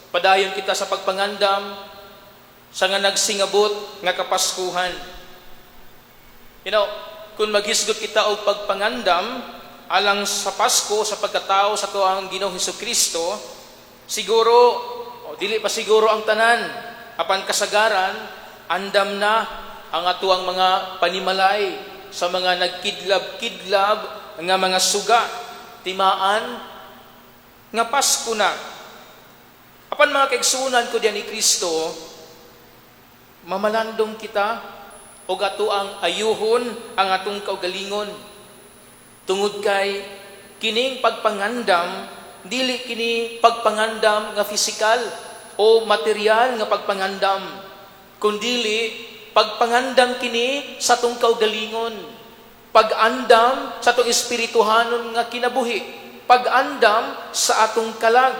Padayon kita sa pagpangandam sa nga nagsingabot nga kapaskuhan. Kung maghisgot kita og pagpangandam alang sa Pasko, sa pagkatao sa tuang Ginoong Hesukristo, siguro dili pa siguro ang tanan, apan kasagaran andam na ang atuang mga panimalay sa mga nagkidlab-kidlab nga mga suga, timaan nga Pasko na. Apan mga kaigsunan ko diyan ni Kristo, mamalandong kita o ato ang ayuhon ang atong kaugalingon. Tungod kay kining pagpangandam, dili kini pagpangandam nga fisikal o material nga pagpangandam, kundili pagpangandam kini sa atong kaugalingon, pag-andam sa atong espirituhanon nga kinabuhi, pag-andam sa atong kalag.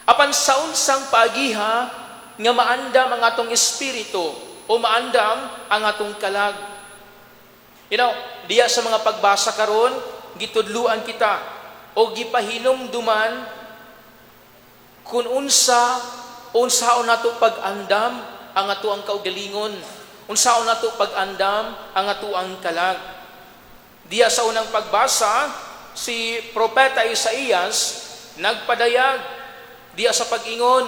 Apan sa unsang paagiha nga maandam ang atong espiritu o maandam ang atong kalag. Diya sa mga pagbasa karon, gitudluan kita o gipahinumduman kung unsaon nato pag-andam ang ato ang kaugalingon, unsaon nato pag-andam ang ato ang kalag. Diya sa unang pagbasa, si Propeta Isaías nagpadayag diya sa pag-ingon,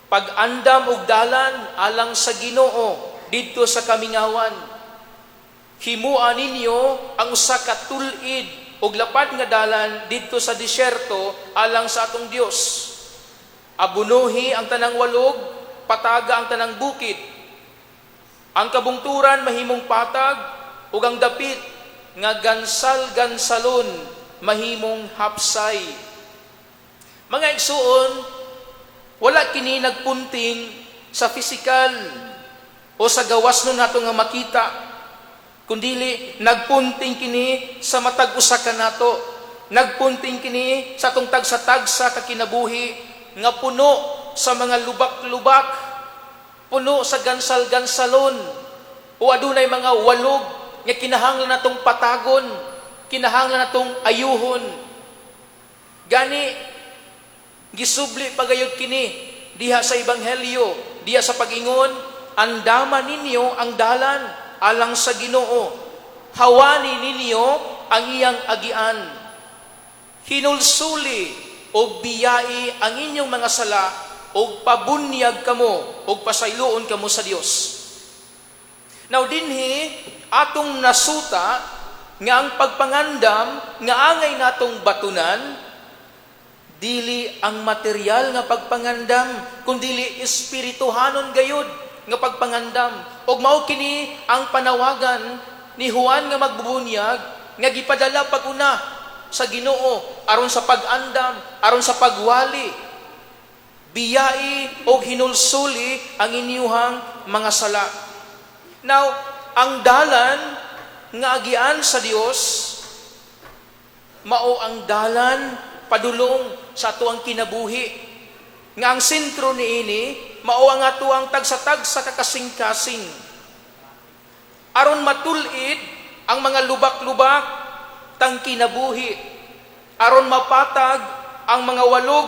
pag-andam og dalan alang sa Ginoo didto sa kamingawan. Himua ninyo ang usa ka tul-id og lapad nga dalan didto sa disyerto alang sa atong Dios. Abunuhi ang tanang walog, pataga ang tanang bukid. Ang kabungturan mahimong patag ug ang dapit nga gansal-gansalon mahimong hapsay. Mga igsuon, wala kini nagpunting sa fisikal o sa gawas nun nato nga makita, kundili nagpunting kini sa matag usa ka nato, nagpunting kini sa atong tagsa-tagsa ka kinabuhi nga puno sa mga lubak-lubak, puno sa gansal-gansalon, o adunay mga walog nga kinahanglan natong patagon, kinahanglan natong ayuhon. Gani gisubli pagayod kini diha sa ebanghelyo, diha sa pag-ingon, andaman ninyo ang dalan alang sa Ginoo, hawani ninyo ang iyang agian, hinulsuli og biyai ang inyong mga sala og pabunyag kamo og pasayloon kamo sa Dios. Now dinhi atong nasuta nga ang pagpangandam nga angay natong batunan, dili ang material nga pagpangandam, kundili espirituhanon gayud nga pagpangandam. Og mao kini ang panawagan ni Juan nga magbubunyag nga gipadala pag-una sa Ginoo aron sa pag-andam, aron sa pagwali, biyai og hinulsuli ang inyuhang mga sala. Now, ang dalan nga agian sa Dios mao ang dalan padulong sa atuang kinabuhi, nga ang sentro niini mao ang atuang tagsa-tagsa kakasing-kasing aron matulid ang mga lubak-lubak tang kinabuhi, aron mapatag ang mga walog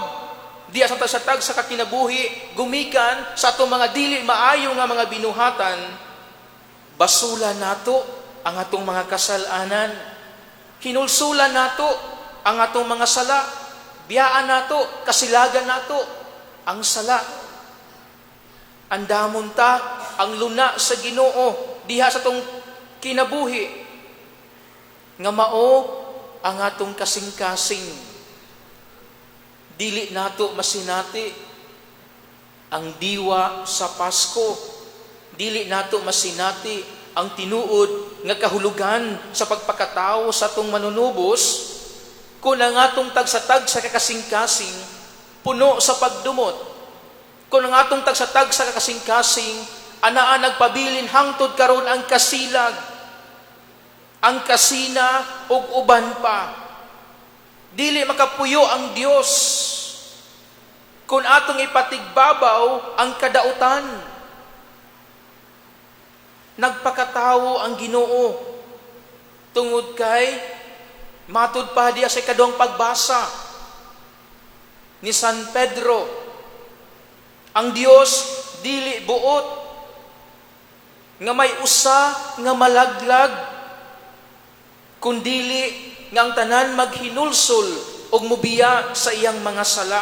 diya sa tagsa-tagsa kakinabuhi gumikan sa atong mga dili maayo nga mga binuhatan. Basula nato ang atong mga kasalanan, hinulsulan nato ang atong mga sala, biyaan nato, kasilagan nato ang sala. Andamon ta ang luna sa Ginoo diha sa atong kinabuhi nga mao ang atong kasing-kasing. Dili nato masinati ang diwa sa Pasko, dili nato masinati ang tinuod nga kahulugan sa pagpakatao sa atong manunubos, kung ang atong tagsa-tagsa kakasing-kasing puno sa pagdumot, kung ang atong tagsa-tagsa kakasing-kasing anaa nagpabilin hangtod karon ang kasilag, ang kasina ug uban pa, dili makapuyo ang Dios kung atong ipatigbabaw ang kadautan. Nagpakatawo ang Ginoo tungod kay matud pa diya sa ikaduhang pagbasa ni San Pedro. Ang Dios dili buot nga may usa nga malaglag, kundili nga ang tanan maghinulsol og mubiya sa iyang mga sala.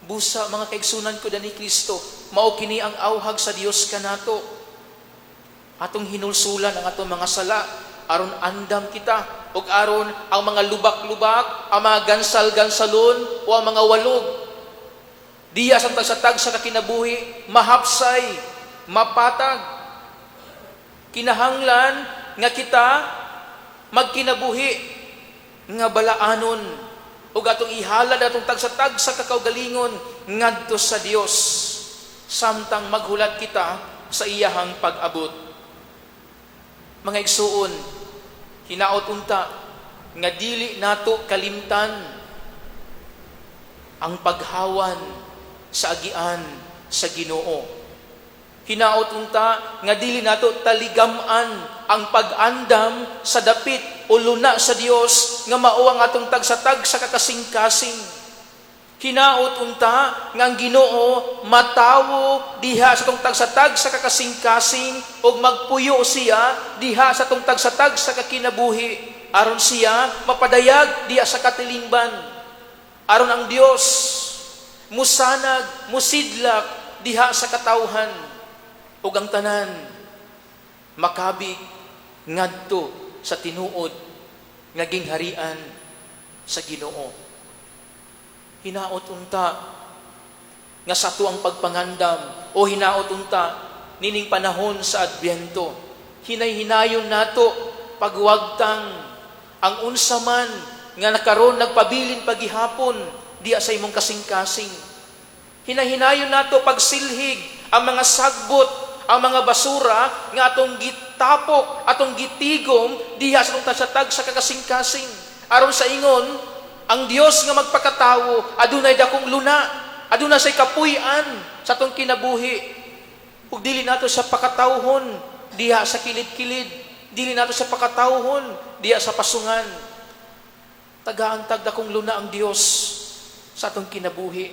Busa mga kaigsunan ko dani Kristo, mao kini ang awhag sa Dios kanato. Atong hinulsulan ang atong mga sala aron andam kita, ug aron ang mga lubak-lubak, ang mga gansal-gansalon o ang mga walog diya sa tagsatag sa kakinabuhi mahapsay, mapatag. Kinahanglan nga kita magkinabuhi nga balaanon ug atong ihalad atong tagsatag sa kakaugalingon ngadto sa Dios samtang maghulat kita sa iyahang pag-abot. Mga igsuon, hinaot unta nga dili nato kalimtan ang paghawan sa agian sa Ginoo. Hinaot unta nga dili nato taligaman ang pag-andam sa dapit o luna sa Dios nga mao ang atong tagsatag sa kakasing-kasing. Hinaot unta nga ang Ginoo matawo diha sa atong tagsatag sa kakasing-kasing ug magpuyo siya diha sa atong tagsatag sa kakinabuhi aron siya mapadayag diha sa katilingban. Aron ang Dios musanag, musidlak diha sa katawhan ug ang tanan makabig ngadto sa tinuod nga gingharian sa Ginoo. Hinaot unta nga sa tuang pagpangandam o hinaot unta nining panahon sa Adbyento, hinay-hinayon nato pagwagtang ang unsa man nga nakaron nagpabilin pagihapon diya sa imong kasing-kasing. Hinahinayon nato pagsilhig ang mga sagbot, ang mga basura nga atong gitapok, atong gitigom diha sa atong tagsatag sa kakasing-kasing. Aron sa ingon, ang Dios nga magpakatawo adunay dakong luna, adunay say kapuy-an sa atong kinabuhi. Ug dili nato sa pakatawhon diha sa kilid-kilid, dili nato sa pakatawhon diha sa pasungan. Tagaan tag dakong luna ang Dios sa atong kinabuhi.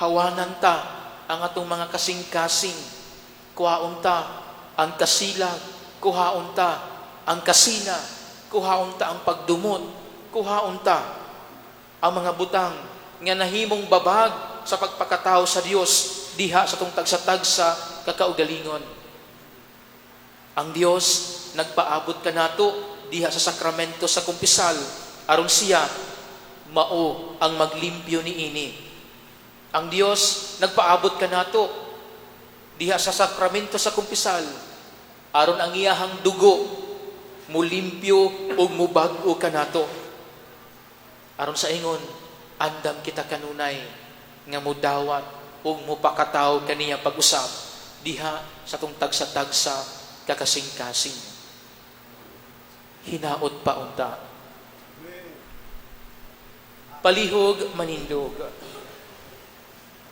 Hawanan ta ang atong mga kasing-kasing. Kuhaon ta ang kasilag, kuhaon ta ang kasina, kuhaon ta ang pagdumot, kuhaon ta ang mga butang nga nahimong babag sa pagpakatao sa Dios diha sa atong tagsatag sa kakaugalingon. Ang Dios nagpaabot kanato diha sa sakramento sa kumpisal aron siya mao ang maglimpyo niini. Ang Dios nagpaabot kanato diha sa sakramento sa kumpisal aron ang iyahang dugo mulimpyo ug mubag-o kanato. Aron sa ingon, andam kita kanunay nga mudawat ug mupakataw kaniya pag-usab diha sa atong tagsatag sa kakasing-kasing. Hinaot pa unta. Palihog manindog.